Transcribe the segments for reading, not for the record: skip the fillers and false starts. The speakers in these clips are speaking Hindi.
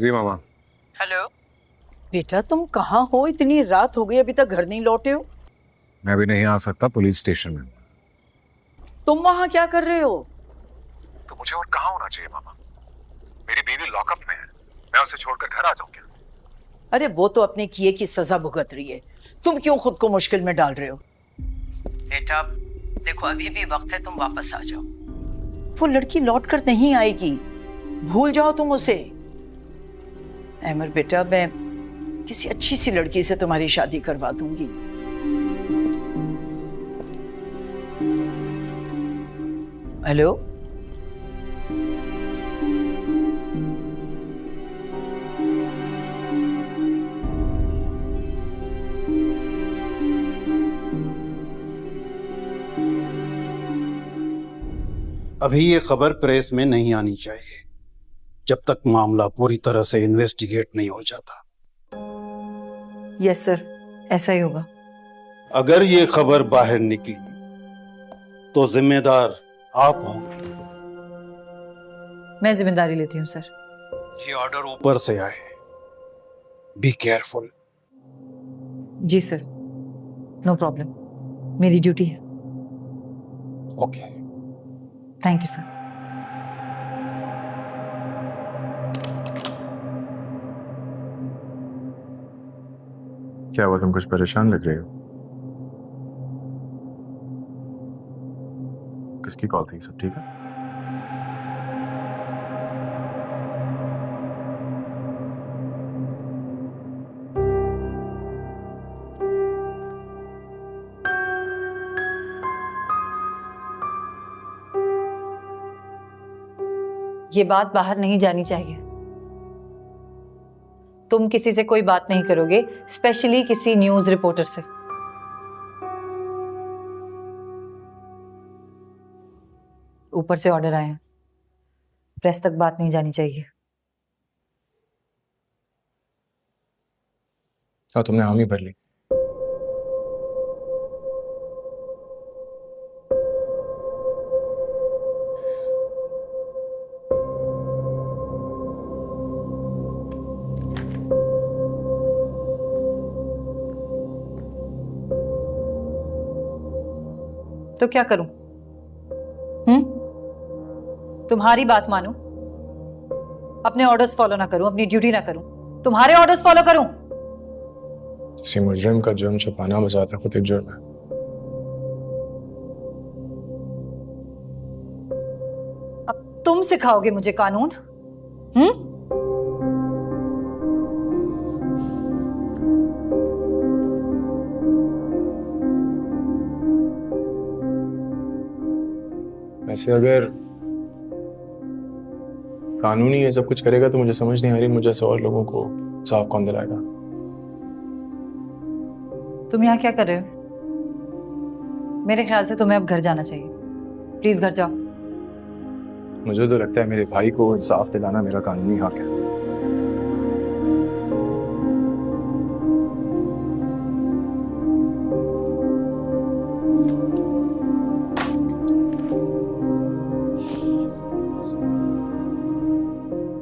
जी मामा। हेलो बेटा, तुम कहाँ हो? इतनी रात हो गई, अभी तक घर नहीं लौटे हो। मैं भी नहीं आ सकता पुलिस स्टेशन में। तुम वहाँ क्या कर रहे हो? तो मुझे और कहाँ होना चाहिए मामा? मेरी बीवी लॉकअप में है, मैं उसे छोड़कर घर आ जाऊं क्या? अरे वो तो अपने किए की सजा भुगत रही है, तुम क्यों खुद को मुश्किल में डाल रहे हो? बेटा देखो, अभी भी वक्त है, तुम वापस आ जाओ। वो लड़की लौट कर नहीं आएगी, भूल जाओ तुम उसे। अहमर बेटा, मैं किसी अच्छी सी लड़की से तुम्हारी शादी करवा दूंगी। हेलो, अभी ये खबर प्रेस में नहीं आनी चाहिए जब तक मामला पूरी तरह से इन्वेस्टिगेट नहीं हो जाता। यस सर, ऐसा ही होगा। अगर ये खबर बाहर निकली तो जिम्मेदार आप होंगे। मैं जिम्मेदारी लेती हूँ सर। ये ऑर्डर ऊपर से आए, बी केयरफुल। जी सर, नो प्रॉब्लम, मेरी ड्यूटी है। ओके। Thank you sir. क्या हुआ, तुम कुछ परेशान लग रहे हो? किसकी कॉल थी? सब ठीक है? ये बात बाहर नहीं जानी चाहिए। तुम किसी से कोई बात नहीं करोगे, स्पेशली किसी न्यूज रिपोर्टर से। ऊपर से ऑर्डर आए हैं, प्रेस तक बात नहीं जानी चाहिए। हाँ, तुमने हामी भर ली। तो क्या करूं? तुम्हारी बात मानूं, अपने ऑर्डर्स फॉलो ना करूं, अपनी ड्यूटी ना करूं, तुम्हारे ऑर्डर्स फॉलो करूं? किसी मुजरिम का जुर्म छुपाना बजाता खुद एक जुर्म है। अब तुम सिखाओगे मुझे कानून? वैसे अगर कानूनी ये सब कुछ करेगा तो मुझे समझ नहीं आ रही, मुझे ऐसे और लोगों को साफ कौन दिलाएगा? तुम यहाँ क्या कर रहे हो? मेरे ख्याल से तुम्हें अब घर जाना चाहिए। प्लीज घर जाओ। मुझे तो लगता है मेरे भाई को इंसाफ दिलाना मेरा कानूनी हक है।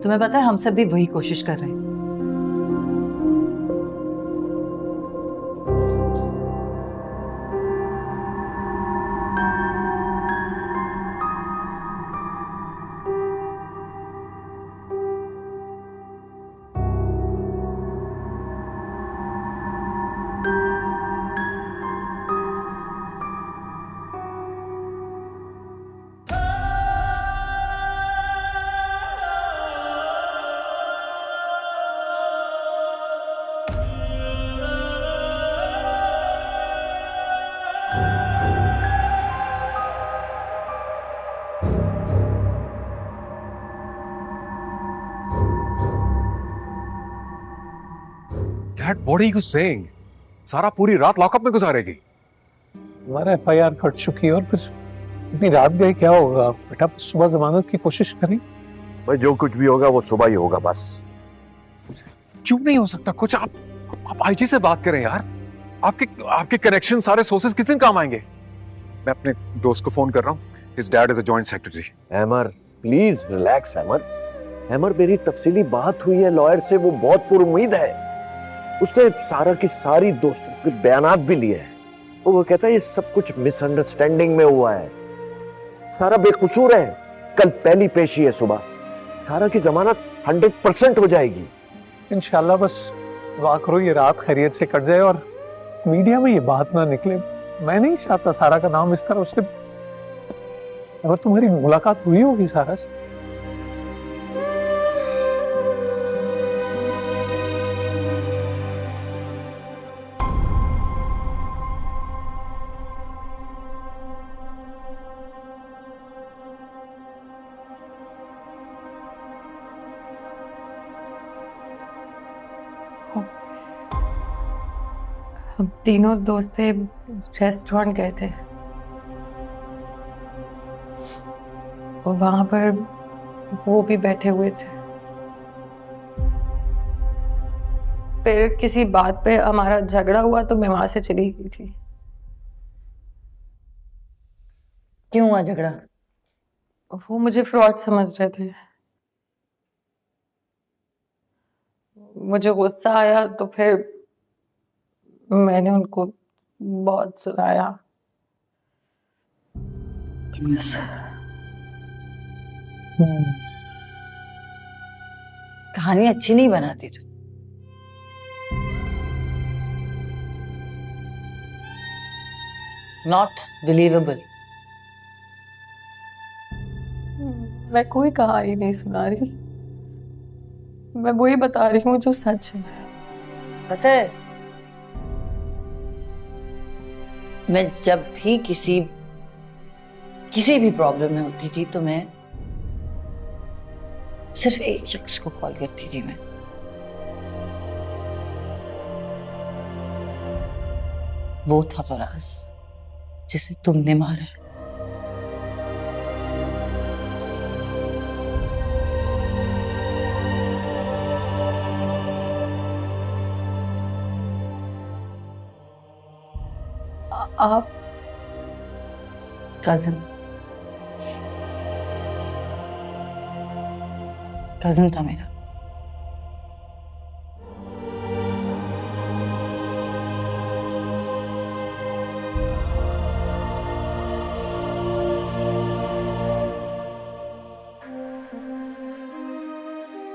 तुम्हें पता है, हम सब भी वही कोशिश कर रहे हैं। Dad, what are you saying? सारा पूरी रात लॉकअप में गुजारेगी? हमारा FIR कट चुकी है और फिर इतनी रात गई, क्या होगा बेटा? सुबह जमानत की कोशिश करें। भाई जो कुछ भी होगा वो सुबह ही होगा बस। क्यों नहीं हो सकता कुछ? आप आईजी से बात करें यार। आपके कनेक्शन, सारे सोर्सेज किस दिन काम आएंगे? मैं अपने दोस्त को फोन कर रहा हूँ। His dad is a joint secretary. Ahmar please relax Ahmar. Hammer, मेरी तफसीली बात हुई है लॉयर से, वो बहुत पुरुम्मीद है। उसने सारा की सारी दोस्तों के बयानात भी लिए हैं। तो वो कहता है ये सब कुछ मिसअंडरस्टैंडिंग में हुआ है, सारा बेकसूर है। कल पहली पेशी है सुबह, सारा की जमानत 100% हो जाएगी। इंशाल्लाह बस दुआ करो ये रात खैरियत से कट जाए और मीडिया में ये बात ना निकले। मैं नहीं चाहता सारा का नाम इस तरह उससे। अगर तुम्हारी मुलाकात हुई होगी सारा से? हम तीनों दोस्त थे, रेस्टोरेंट गए थे और वहां पर वो भी बैठे हुए थे। फिर किसी बात पे हमारा झगड़ा हुआ तो मैं वहां से चली गई थी। क्यों हुआ झगड़ा? वो मुझे फ्रॉड समझ रहे थे। मुझे गुस्सा आया तो फिर मैंने उनको बहुत सुनाया। बस कहानी अच्छी नहीं बनाती तू। Not believable. मैं कोई कहानी नहीं सुना रही, मैं वही बता रही हूँ जो सच है। पता है, मैं जब भी किसी भी प्रॉब्लम में होती थी तो मैं सिर्फ एक शख्स को कॉल करती थी। मैं वो था फराज, जिसे तुमने मारा। आप कजन था मेरा।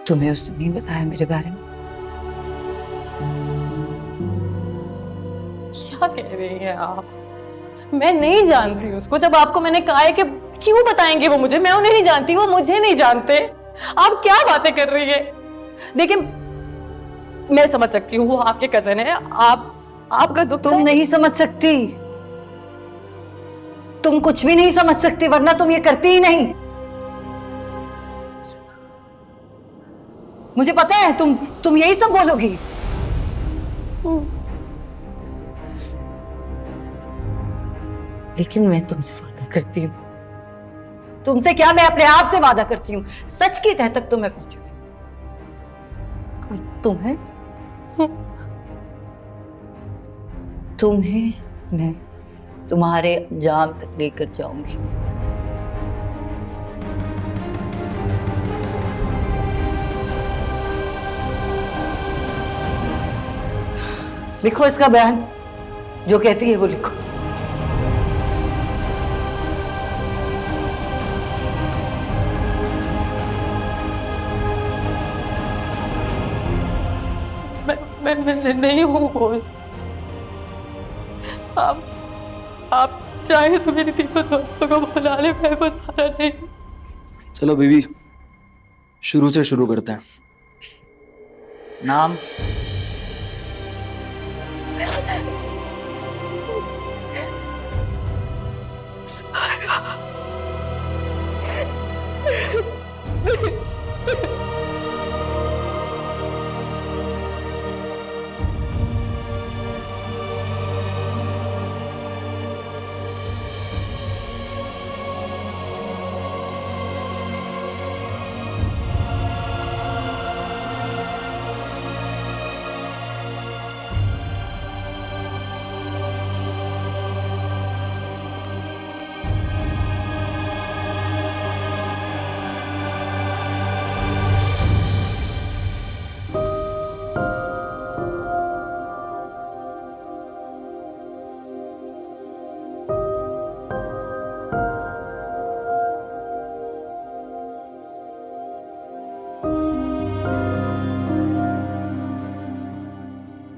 तुम्हें उसने नहीं बताया मेरे बारे में? क्या कह रही हैं आप? मैं नहीं जानती उसको। जब आपको मैंने कहा है कि क्यों बताएंगे वो मुझे, मैं उन्हें नहीं जानती, वो मुझे नहीं जानते। आप क्या बातें कर रही है? देखिए, मैं समझ सकती हूँ वो आपके कजन है। आपका दुख तुम नहीं समझ सकती, तुम कुछ भी नहीं समझ सकती, वरना तुम ये करती ही नहीं। मुझे पता है तुम यही सब बोलोगी। लेकिन मैं तुमसे वादा करती हूँ, तुमसे क्या, मैं अपने आप से वादा करती हूँ, सच की तह तक तो मैं पहुंचूंगी। तुम्हें मैं तुम्हारे अंजाम तक लेकर जाऊंगी। लिखो इसका बयान, जो कहती है वो लिखो। मैं नहीं हूँ बॉस। आप चाहे तो मेरी तीनों दोस्तों को बुला ले, मैं वो सारा नहीं। चलो बीबी, शुरू से शुरू करते हैं। नाम?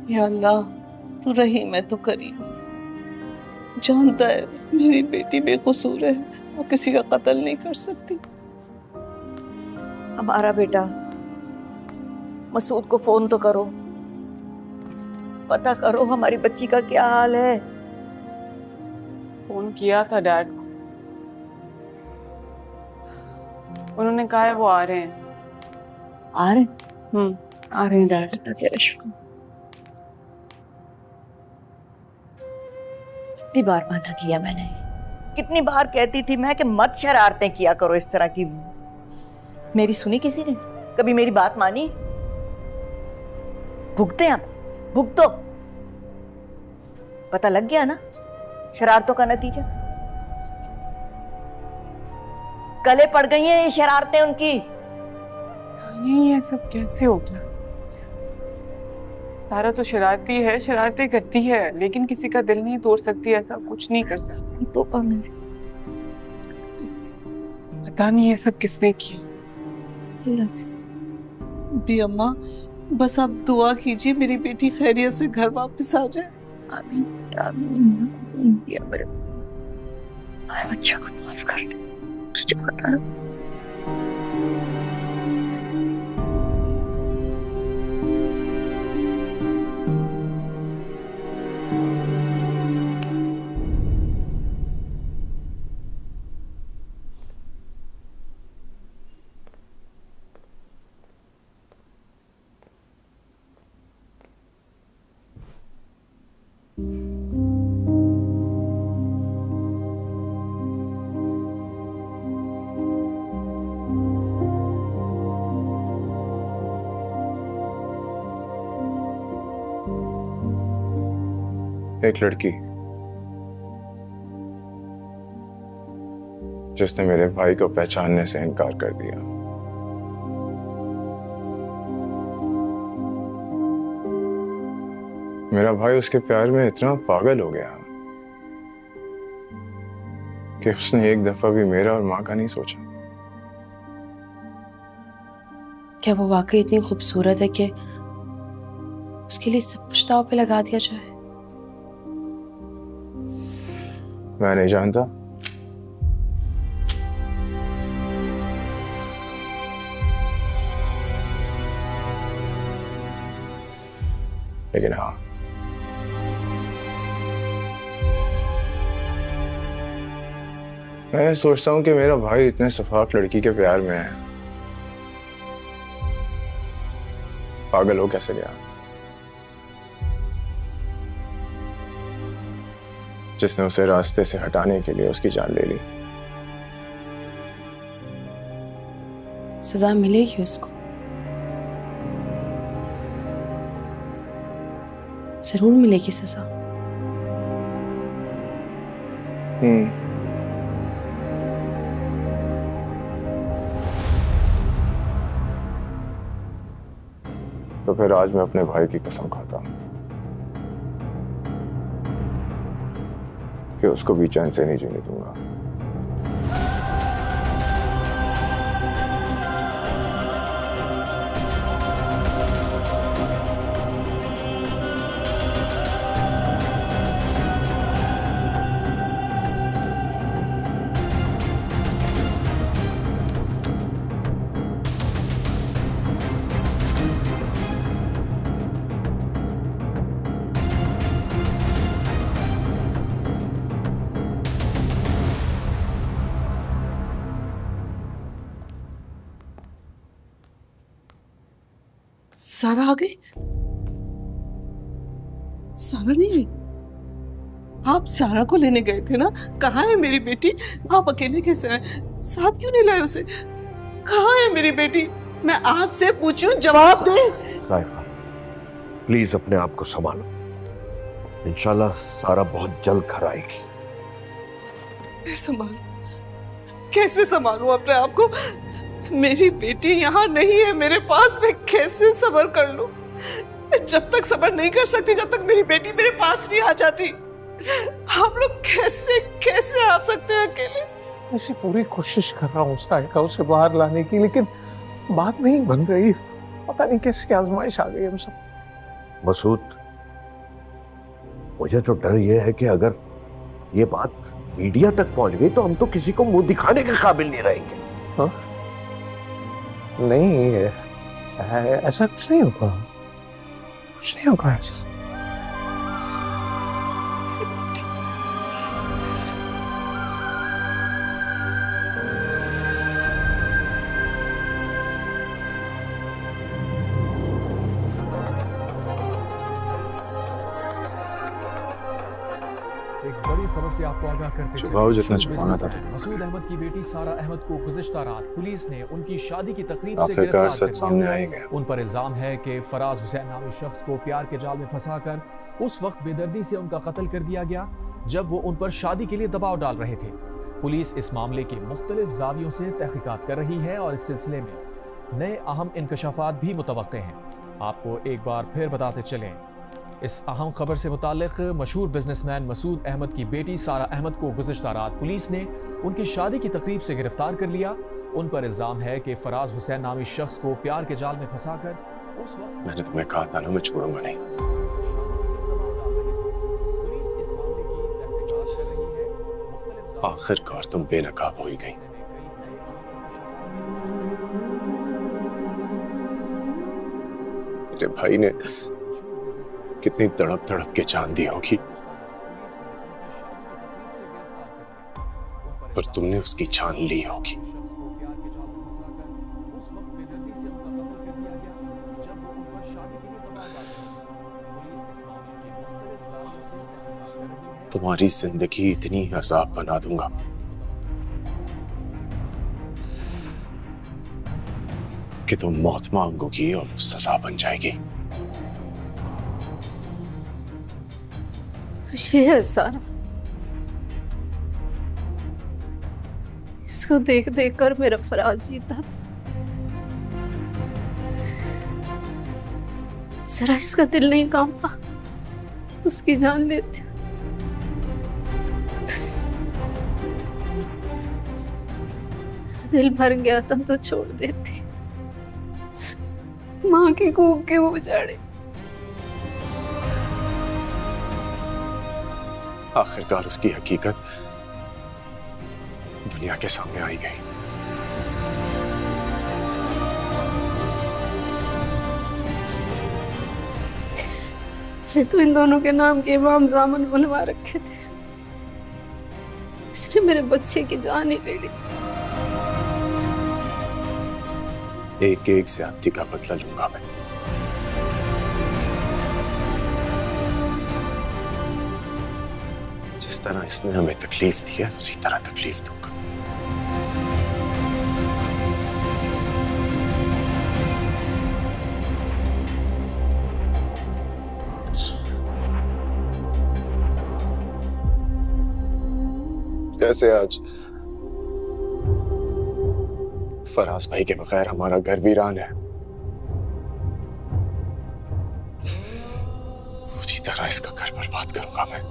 या अल्लाह, तू रहीम है, तू करीम। जानता है मेरी बेटी बेकसूर है, वो किसी का कत्ल नहीं कर सकती। हमारा बेटा मसूद को फोन तो करो, पता करो हमारी बच्ची का क्या हाल है। फोन किया था डैड को, उन्होंने कहा है वो आ रहे हैं। आ रहे? आ रहे हैं डैड। कितनी बार मना किया मैंने, कितनी बार कहती थी मैं कि मत शरारतें किया करो इस तरह की। मेरी सुनी किसी ने? कभी मेरी बात मानी? भुगते हैं आप, भुगतो। पता लग गया ना शरारतों का नतीजा। गले पड़ गई हैं ये शरारतें उनकी। नहीं, ये सब कैसे हो गया? सारा तो शरारती है, शरारतें करती है, लेकिन किसी का दिल नहीं तोड़ सकती, ऐसा कुछ नहीं कर सकती। तो पता नहीं ये सब किसने किया। भी अम्मा, बस आप दुआ कीजिए मेरी बेटी खैरियत से घर वापस आ जाए। आमीन आमीन। या बच्चा को माफ कर दे, तुझे पता है। एक लड़की जिसने मेरे भाई को पहचानने से इनकार कर दिया। मेरा भाई उसके प्यार में इतना पागल हो गया कि उसने एक दफा भी मेरा और माँ का नहीं सोचा। क्या वो वाकई इतनी खूबसूरत है कि उसके लिए सब कुछ दांव पे लगा दिया जाए? मैं नहीं जानता, लेकिन हाँ, मैं सोचता हूं कि मेरा भाई इतने सफाक लड़की के प्यार में है, पागल हो कैसे गया? जिसने उसे रास्ते से हटाने के लिए उसकी जान ले ली। सजा मिलेगी उसको, जरूर मिलेगी सजा। तो फिर आज मैं अपने भाई की कसम खाता हूं कि उसको भी चैन से नहीं जीने दूंगा। सारा आ गई? सारा नहीं आई? आप सारा को लेने गए थे ना? कहाँ है मेरी बेटी? आप अकेले कैसे आए? साथ क्यों नहीं लाए उसे? कहाँ है मेरी बेटी? मैं आपसे पूछूं, जवाब दे। साहिबा, प्लीज अपने आप को संभालो। इंशाल्लाह सारा बहुत जल्द घर आएगी। मैं संभालूं? कैसे संभालूं अपने आप को? मेरी बेटी यहाँ नहीं है मेरे पास, मैं कैसे सब्र कर लूं? जब तक सब्र नहीं कर सकती, जब तक मेरी बेटी मेरे पास नहीं आ जाती, हम लोग कैसे कैसे आ सकते हैं अकेले? ऐसी पूरी कोशिश कर रहा हूँ साहिका उसे बाहर लाने की, लेकिन बात नहीं बन रही। पता नहीं कैसी आजमाइश आ गई हम सब। मसूद, मुझे तो डर ये है कि अगर ये बात मीडिया तक पहुंच गई तो हम तो किसी को मुंह दिखाने के काबिल नहीं रहेंगे। हाँ? नहीं, ऐसा कुछ नहीं होगा, कुछ नहीं होगा ऐसा। से आपको आगाह करते छुपाओ जितना छुपाना था। मसूद अहमद की बेटी सारा अहमद को गुज़िश्ता रात पुलिस ने उनकी शादी की तकरीब से आखिरकार सच सामने आ गया। उन पर इल्जाम है कि फराज हुसैन नामी शख्स को प्यार के जाल में फंसाकर उस वक्त बेदर्दी से उनका कत्ल कर दिया गया जब वो उन पर शादी के लिए दबाव डाल रहे थे। पुलिस इस मामले के मुख्तलिफ जावियों से तहकीकात कर रही है और इस सिलसिले में नए अहम इंकशाफात भी मुतवक्के हैं। आपको एक बार फिर बताते चलें, इस अहम खबर से मुताल्लिक मशहूर बिजनेसमैन मसूद अहमद की बेटी सारा अहमद को गुज़िश्ता रात पुलिस ने उनकी शादी की तकरीब से गिरफ्तार कर लिया। उन पर इल्ज़ाम है कि फराज हुसैन नामी शख्स को प्यार के जाल में फंसाकर उस वक्त मैंने तुम्हें कहा था ना, मैं छोड़ूंगा नहीं। आखिरकार तुम बेनकाब हो ही गई। मेरे भाई ने कितनी तड़प तड़प के जान दी होगी, पर तुमने उसकी जान ली होगी। तुम्हारी जिंदगी इतनी अजाब बना दूंगा कि तुम मौत मांगोगी और सजा बन जाएगी। तो ये है सारा, इसको देख देख कर मेरा फराज जीता था। जरा इसका दिल नहीं कांपता, उसकी जान लेती। दिल भर गया था तो छोड़ देती, माँ की कूक के उजाड़े। आखिरकार उसकी हकीकत दुनिया के सामने आई गई। मैंने तो इन दोनों के नाम के इमाम जामन बनवा रखे थे, इसने मेरे बच्चे की जान ही ले ली। एक एक ज्यादती का बदला लूंगा मैं। जिस तरह इसने हमें तकलीफ दी है उसी तरह तकलीफ दूंगा। जैसे आज फराज भाई के बगैर हमारा घर वीरान है, उसी तरह इसका घर बर्बाद करूंगा मैं।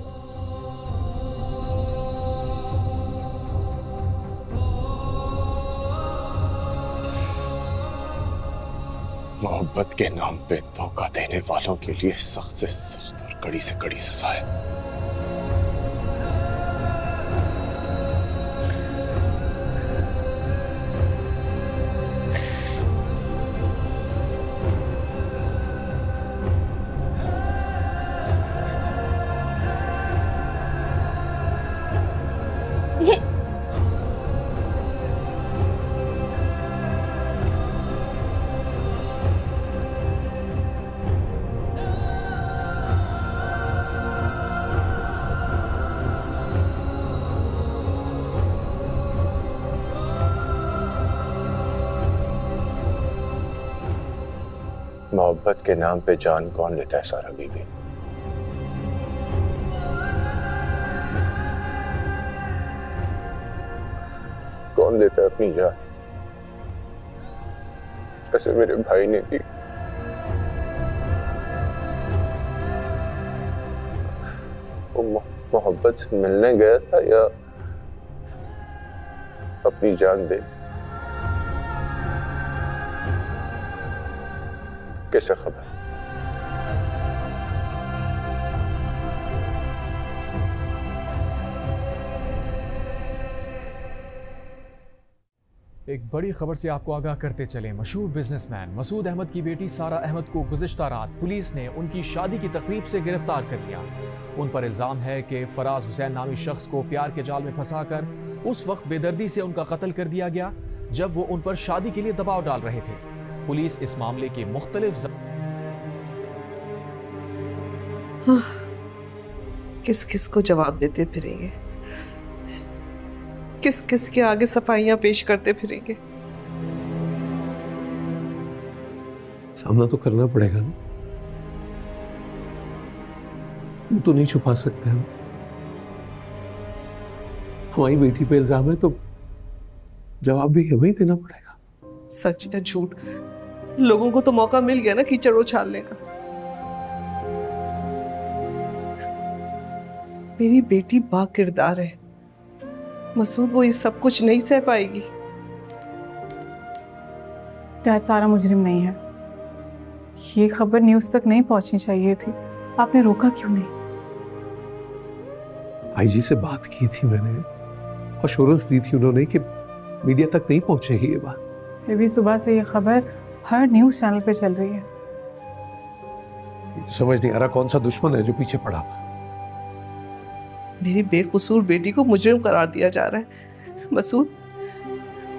मोहब्बत के नाम पे धोखा देने वालों के लिए सख्त से सख्त और कड़ी से कड़ी सजा है। मोहब्बत के नाम पे जान कौन लेता है सारा बीबी? कौन देता है अपनी जान? जैसे मेरे भाई ने दी। वो मोहब्बत से मिलने गया था या अपनी जान दे? कैसे खबर? एक बड़ी खबर से आपको आगाह करते चले। मशहूर बिजनेसमैन मसूद अहमद की बेटी सारा अहमद को गुज़िश्ता रात पुलिस ने उनकी शादी की तकरीब से गिरफ्तार कर लिया। उन पर इल्ज़ाम है कि फराज हुसैन नामी शख्स को प्यार के जाल में फंसाकर उस वक्त बेदर्दी से उनका कत्ल कर दिया गया जब वो उन पर शादी के लिए दबाव डाल रहे थे। पुलिस इस मामले के मुख्तलिफ किस किस को जवाब देते फिरेंगे, किस किस के आगे सफाइयां पेश करते फिरेंगे। सामना तो करना पड़ेगा ना, हम तो नहीं छुपा सकते। हम हमारी बेटी पे इल्जाम है तो जवाब भी हमें ही देना पड़ेगा। सच या झूठ, लोगों को तो मौका मिल गया ना कीचड़ उछालने का। मेरी बेटी बाकिरदार है मसूद, वो ये सब कुछ नहीं सह पाएगी। डैड, सारा मुजरिम नहीं है। ये खबर न्यूज़ तक नहीं पहुंचनी चाहिए थी, आपने रोका क्यों नहीं? आईजी से बात की थी मैंने, अश्योरेंस दी थी उन्होंने कि मीडिया तक नहीं पहुंचेगी ये बात। फिर भी सुबह से ये खबर हर न्यूज़ चैनल पे चल रही है। तो समझ नहीं आ रहा कौन सा दुश्मन है जो पीछे पड़ा। मेरी बेकसूर बेटी को मुजरिम करार दिया जा रहा है। मसूद,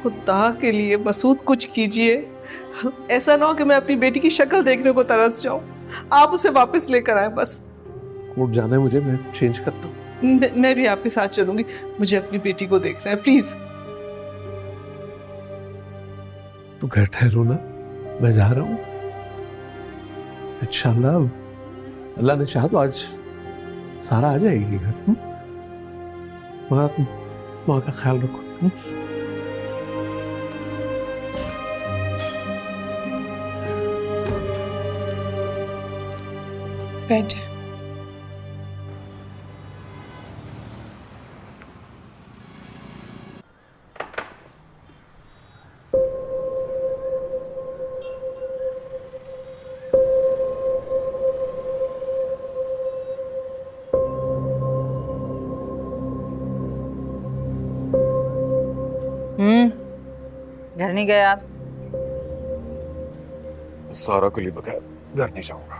खुदा के लिए मसूद कुछ कीजिए। ऐसा ना हो कि मैं अपनी बेटी की शक्ल देखने को तरस जाऊं। आप उसे वापस लेकर आए बस। कोर्ट जाना है मुझे, मैं चेंज करता हूँ। मैं भी आपके साथ चलूंगी, मुझे अपनी बेटी को देखना है, प्लीज। तू घर ठहरो ना, मैं जा रहा हूँ। इंशाल्लाह अल्लाह ने चाहा तो आज सारा आ जाएगी घर। माँ का ख्याल रखो। बैठ। घर नहीं गए आप? सारा को लिए बगैर घर नहीं जाऊंगा।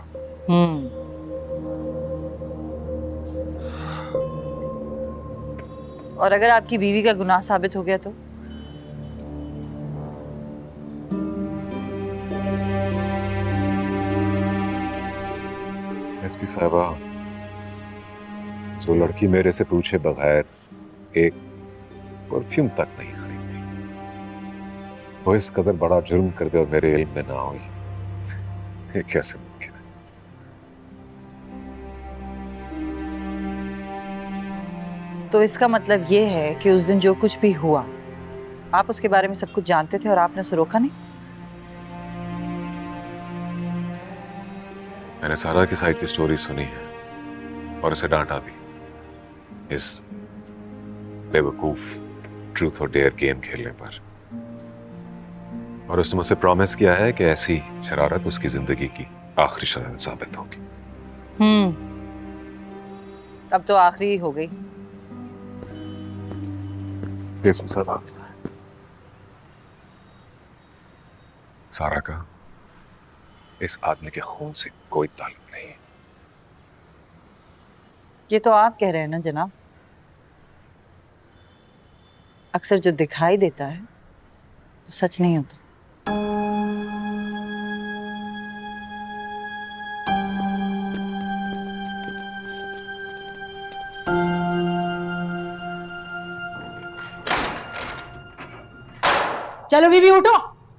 और अगर आपकी बीवी का गुनाह साबित हो गया तो? एसपी साहबा, जो लड़की मेरे से पूछे बगैर एक परफ्यूम तक नहीं खरीदती, वो इस कदर बड़ा जुर्म कर दे और मेरे इल्म में ना हुई, ये कैसे मुमकिन है? तो इसका मतलब ये है कि उस दिन जो कुछ भी हुआ, आप उसके बारे में सब कुछ जानते थे और आपने उसे रोका नहीं? मैंने सारा की साइड की स्टोरी सुनी है और उसे डांटा भी इस बेवकूफ ट्रूथ और डेयर गेम खेलने पर। और उसने मुझसे प्रॉमिस किया है कि ऐसी शरारत उसकी जिंदगी की आखिरी शरारत साबित होगी। अब तो आखिरी हो गई। सारा का इस आदमी के खून से कोई ताल्लुक नहीं है। ये तो आप कह रहे हैं ना जनाब। अक्सर जो दिखाई देता है वो सच नहीं होता। चलो बीबी उठो,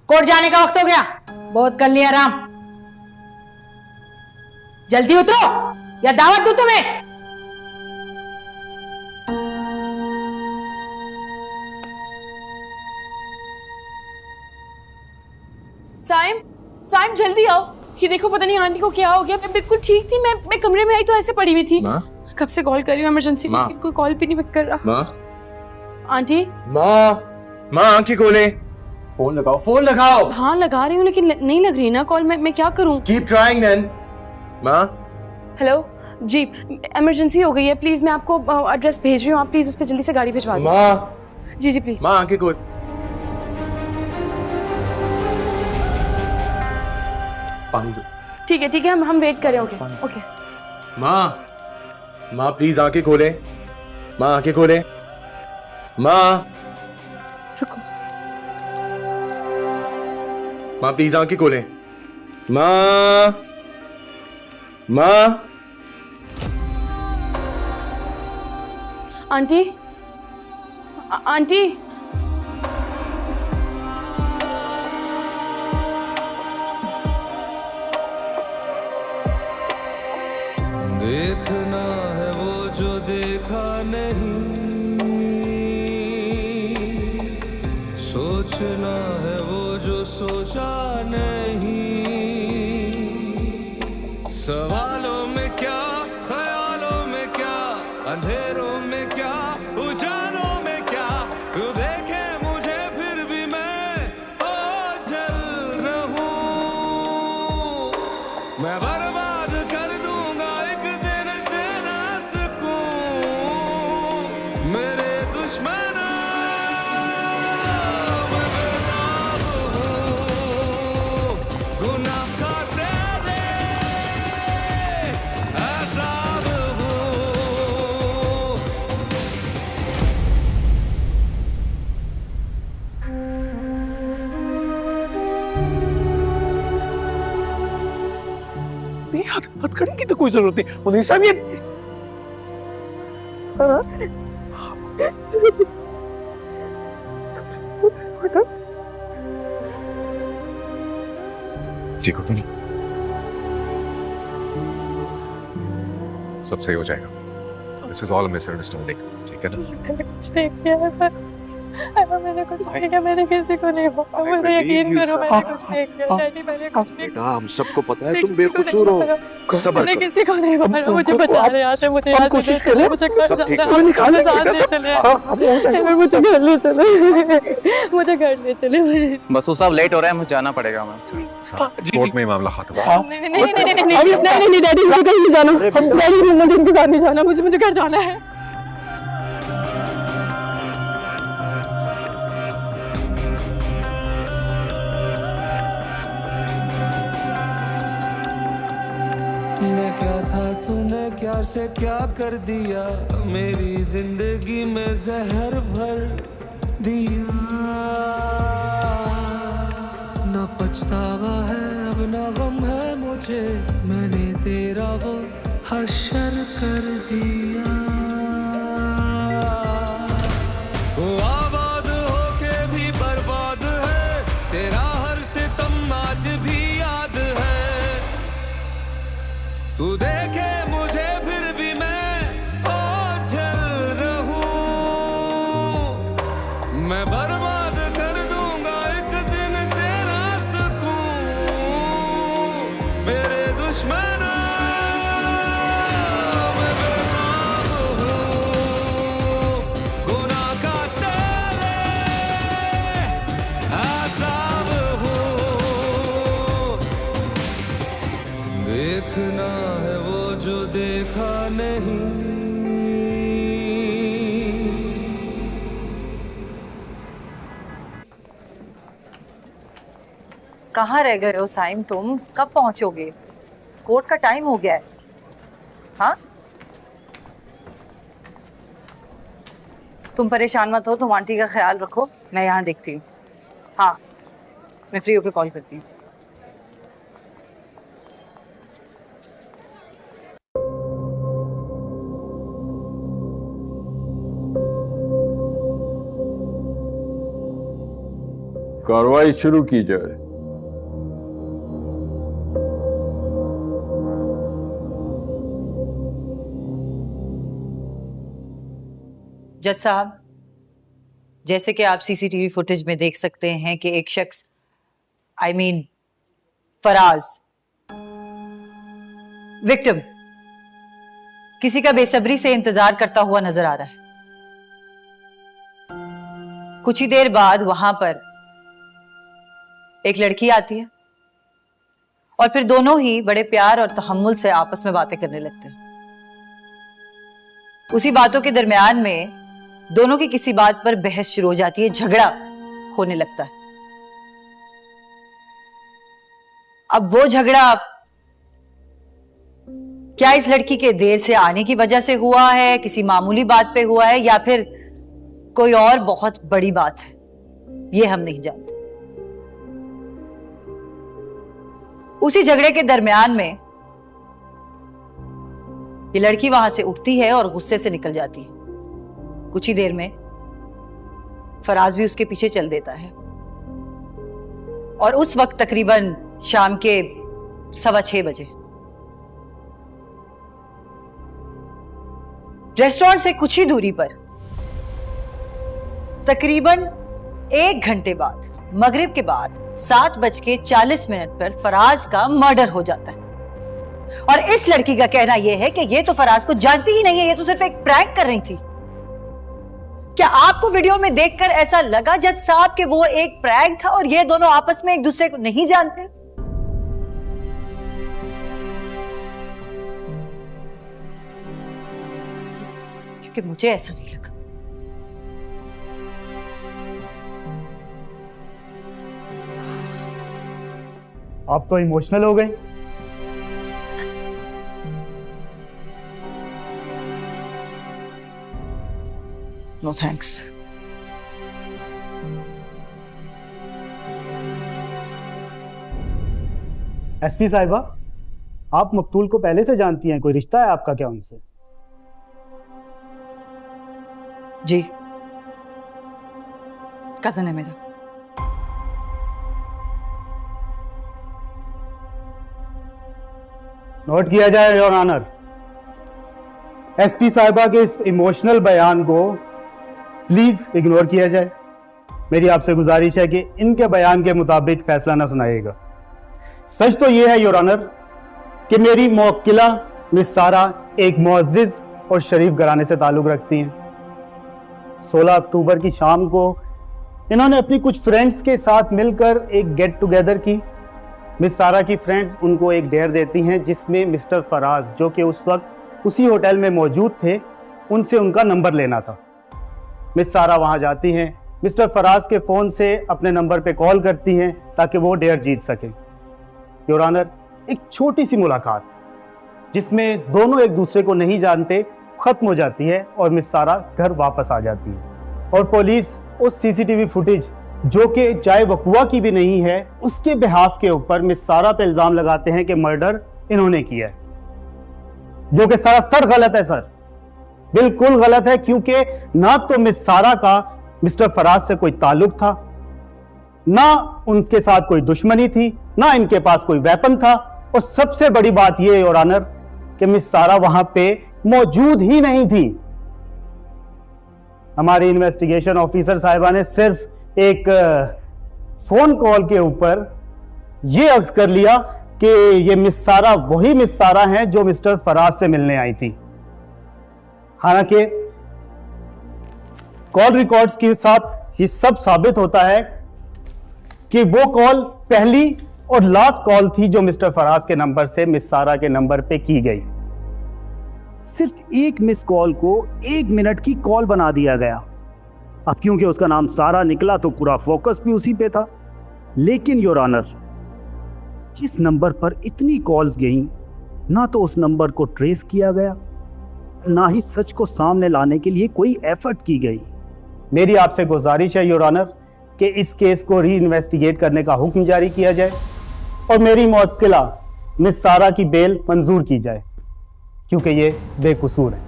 कोर्ट जाने का वक्त हो गया। बहुत कर लिया आराम, जल्दी उतरो या दावत दूं तुम्हें। साइम जल्दी आओ। ये देखो, पता नहीं आंटी को क्या हो गया। मैं बिल्कुल ठीक थी, मैं कमरे में आई तो ऐसे पड़ी हुई थी। कब से कॉल कर रही हूँ इमरजेंसी में, कोई कॉल भी नहीं पिक कर रहा। आंटी, माँ आंखें खोले। फोन लगाओ, फोन लगाओ। हाँ लगा रही हूँ लेकिन नहीं लग रही ना कॉल। मैं क्या करूँ? Keep trying then. माँ, हेलो जी, इमरजेंसी हो गई है, प्लीज मैं आपको एड्रेस भेज रही हूँ, आप प्लीज उस पर जल्दी से गाड़ी भिजवा दो। माँ जी जी प्लीज। माँ आंखें खोल। पानी दो। ठीक है हम वेट करें। Okay okay. माँ प्लीज आंखें खोले। माँ आंखें खोले। माँ रुको। माँ प्लीज आंखें खोले। माँ माँ आंटी आंटी देखना है वो जो देखा नहीं, सोचना है वो जो सोचा नहीं। सवालों में क्या, ख्यालों में क्या, अंधेरों में क्या, उजालों में क्या, तू देखे मुझे फिर भी मैं ओझल रहूं। मैं बर्बाद कर दूंगा एक दिन तेरा सुकून। मेरे दुश्मन मैं बेताब हूं, गुनाह का तेरे अज़ाब हूं। नहीं, हथकड़ी की तो कोई जरूरत नहीं। मुनीर साहब ये ठीक हो तुम? सब सही हो जाएगा। दिस इज ऑल मिसअंडरस्टैंडिंग, ठीक है ना? मैंने कुछ नहीं किया है सर। मैंने कुछ नहीं किया, मैंने किसी को नहीं बोला। मुझे यकीन करो, मैंने कुछ नहीं किया डैडी, मैंने कुछ नहीं बेटा हम सबको पता है तुम बेकसूर हो। सब्र मैंने करो। किसी को नहीं बोला। मुझे बचा ले यहाँ से, मुझे यहाँ से कोशिश ले चलो, करें। मुझे घर सब ठीक जाना है, हो मुझे साथ ले चले, मुझे घर ले चले। बसु साहब लेट हो रहा है, मुझे जाना पड़ेगा। मैं कोर्ट में ये मामला खत्म। नहीं डैडी, मुझे कहीं नहीं जाना। डैडी मुझे इनके साथ नहीं जाना, मुझे घर जाना है। मैं क्या था तूने क्या से क्या कर दिया, मेरी जिंदगी में जहर भर दिया। ना पछतावा है अब ना गम है मुझे, मैंने तेरा वो हश्र कर दिया। वो आबाद होके भी बर्बाद है, तेरा हर सितम आज भी याद है। तू देखे मुझे फिर भी मैं ओझल रहूं। मैं बर्बाद कर दूंगा एक दिन तेरा सुकून। मेरे दुश्मन मैं बेताब हूं, गुनाह का तेरे अज़ाब हूं। देखना है वो जो देखा नहीं। कहाँ रह गए हो साइम? तुम कब पहुंचोगे? कोर्ट का टाइम हो गया है। हाँ, तुम परेशान मत हो, तुम आंटी का ख्याल रखो, मैं यहाँ देखती हूँ। हाँ, मैं फ्री होकर कॉल करती हूँ। कार्रवाई शुरू की जाए। जज साहब, जैसे कि आप सीसीटीवी फुटेज में देख सकते हैं कि एक शख्स, फराज, विक्टिम, किसी का बेसब्री से इंतजार करता हुआ नजर आ रहा है। कुछ ही देर बाद वहां पर एक लड़की आती है और फिर दोनों ही बड़े प्यार और तहम्मुल से आपस में बातें करने लगते हैं। उसी बातों के दरमियान में दोनों की किसी बात पर बहस शुरू हो जाती है, झगड़ा होने लगता है। अब वो झगड़ा क्या इस लड़की के देर से आने की वजह से हुआ है, किसी मामूली बात पे हुआ है, या फिर कोई और बहुत बड़ी बात है, ये हम नहीं जानते। उसी झगड़े के दरमियान में ये लड़की वहां से उठती है और गुस्से से निकल जाती है। कुछ ही देर में फराज भी उसके पीछे चल देता है और उस वक्त तकरीबन शाम के 6:15 बजे रेस्टोरेंट से कुछ ही दूरी पर तकरीबन 1 घंटे बाद, मगरिब के बाद 7:40 पर फराज का मर्डर हो जाता है। और इस लड़की का कहना यह है कि ये तो फराज को जानती ही नहीं है, ये तो सिर्फ एक प्रैंक कर रही थी। क्या आपको वीडियो में देखकर ऐसा लगा जज साहब कि वो एक प्रैंक था और ये दोनों आपस में एक दूसरे को नहीं जानते? क्योंकि मुझे ऐसा नहीं लगा। आप तो इमोशनल हो गए। No thanks. एसपी साहिबा, आप मकतूल को पहले से जानती हैं, कोई रिश्ता है आपका क्या उनसे? जी, कजन है मेरा। नोट किया जाए योर ऑनर, एसपी साहिबा के इस इमोशनल बयान को प्लीज इग्नोर किया जाए। मेरी आपसे गुजारिश है कि इनके बयान के मुताबिक फैसला ना सुनाइएगा। सच तो यह है योर ऑनर कि मेरी मुवक्किला मिस सारा एक मुअज़्ज़िज़ और शरीफ घराने से ताल्लुक रखती हैं। 16 अक्टूबर की शाम को इन्होंने अपनी कुछ फ्रेंड्स के साथ मिलकर एक गेट टुगेदर की। मिस सारा की फ्रेंड्स उनको एक डेयर देती हैं जिसमें मिस्टर फराज, जो कि उस वक्त उसी होटल में मौजूद थे, उनसे उनका नंबर लेना था। मिस सारा वहां जाती हैं, मिस्टर फराज के फ़ोन से अपने नंबर पे कॉल करती हैं ताकि वो डेयर जीत सकें। योर ऑनर, एक छोटी सी मुलाकात जिसमें दोनों एक दूसरे को नहीं जानते ख़त्म हो जाती है और मिस सारा घर वापस आ जाती है। और पुलिस उस सीसीटीवी फुटेज, जो कि जाए वकुआ की भी नहीं है, उसके बिहाफ के ऊपर मिस सारा पे इल्ज़ाम लगाते हैं कि मर्डर इन्होंने किया है, जो कि सरासर गलत है सर, बिल्कुल गलत है। क्योंकि ना तो मिस सारा का मिस्टर फराज से कोई ताल्लुक था, ना उनके साथ कोई दुश्मनी थी, ना इनके पास कोई वेपन था, और सबसे बड़ी बात यह योर ऑनर कि मिस सारा वहां पे मौजूद ही नहीं थी। हमारी इन्वेस्टिगेशन ऑफिसर साहिबा ने सिर्फ एक फोन कॉल के ऊपर यह अक्स कर लिया कि ये मिस सारा वही मिस सारा हैं जो मिस्टर फराज से मिलने आई थी। हालांकि कॉल रिकॉर्ड्स के साथ ये सब साबित होता है कि वो कॉल पहली और लास्ट कॉल थी जो मिस्टर फराज के नंबर से मिस सारा के नंबर पे की गई। सिर्फ एक मिस कॉल को 1 मिनट की कॉल बना दिया गया। अब क्योंकि उसका नाम सारा निकला तो पूरा फोकस भी उसी पे था। लेकिन योर ऑनर, जिस नंबर पर इतनी कॉल्स गईं, ना तो उस नंबर को ट्रेस किया गया, ना ही सच को सामने लाने के लिए कोई एफर्ट की गई। मेरी आपसे गुजारिश है योर ऑनर कि इस केस को री इन्वेस्टिगेट करने का हुक्म जारी किया जाए और मेरी मुवक्किला मिस सारा की बेल मंजूर की जाए, क्योंकि ये बेकसूर है।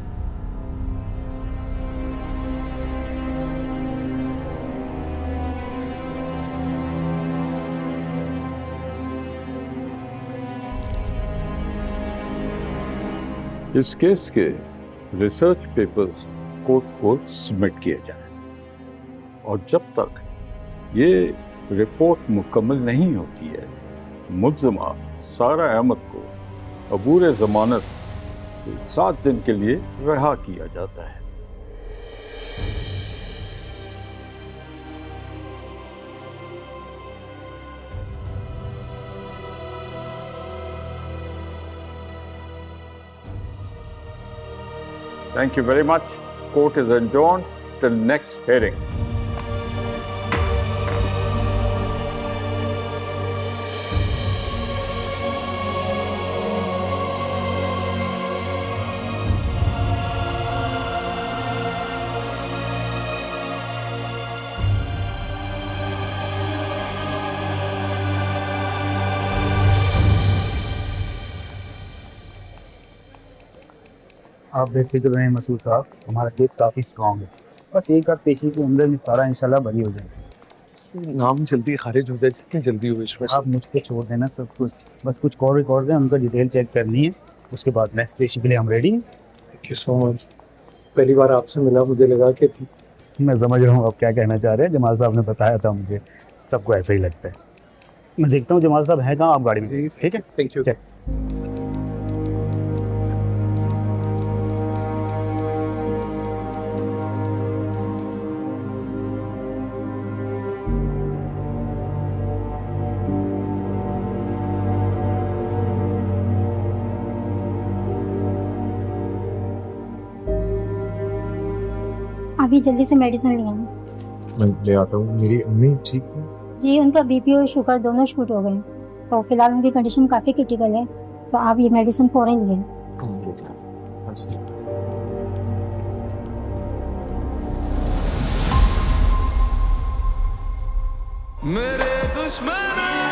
इस केस के रिसर्च पेपर्स कोर्ट को सबमिट किए जाए और जब तक ये रिपोर्ट मुकम्मल नहीं होती है, मुल्ज़िमा सारा अहमद को अबूर ज़मानत 7 दिन के लिए रिहा किया जाता है। Thank you very much. Court is adjourned till next hearing. आप बेफिक्र रहें मसूद साहब, हमारा केस काफ़ी स्ट्रॉन्ग है। बस एक आध पेशी के अंदर निस्तारा इंशाल्लाह बरी हो जाएगा। नाम जल्दी खारिज हो जाए, जितनी जल्दी हो इसमें। आप मुझ पर छोड़ देना सब कुछ, बस कुछ कॉल रिकॉर्ड्स हैं, उनका डिटेल चेक करनी है, उसके बाद नेक्स्ट पेशी के लिए हम रेडी हैं। Thank you so much. पहली बार आपसे मिला, मुझे लगा कि मैं समझ रहा हूँ आप क्या कहना चाह रहे हैं। जमाल साहब ने बताया था मुझे, सबको ऐसा ही लगता है। मैं देखता हूँ जमाल साहब है कहाँ, आप गाड़ी में, ठीक है? Thank you. अभी जल्दी से मेडिसिन ले आए। मैं ले आता हूँ। मेरी अम्मी ठीक है? जी उनका बीपी और शुगर दोनों शूट हो गए, तो फिलहाल उनकी कंडीशन काफ़ी क्रिटिकल है, तो आप ये मेडिसिन फौरन लें। मेरे दुश्मन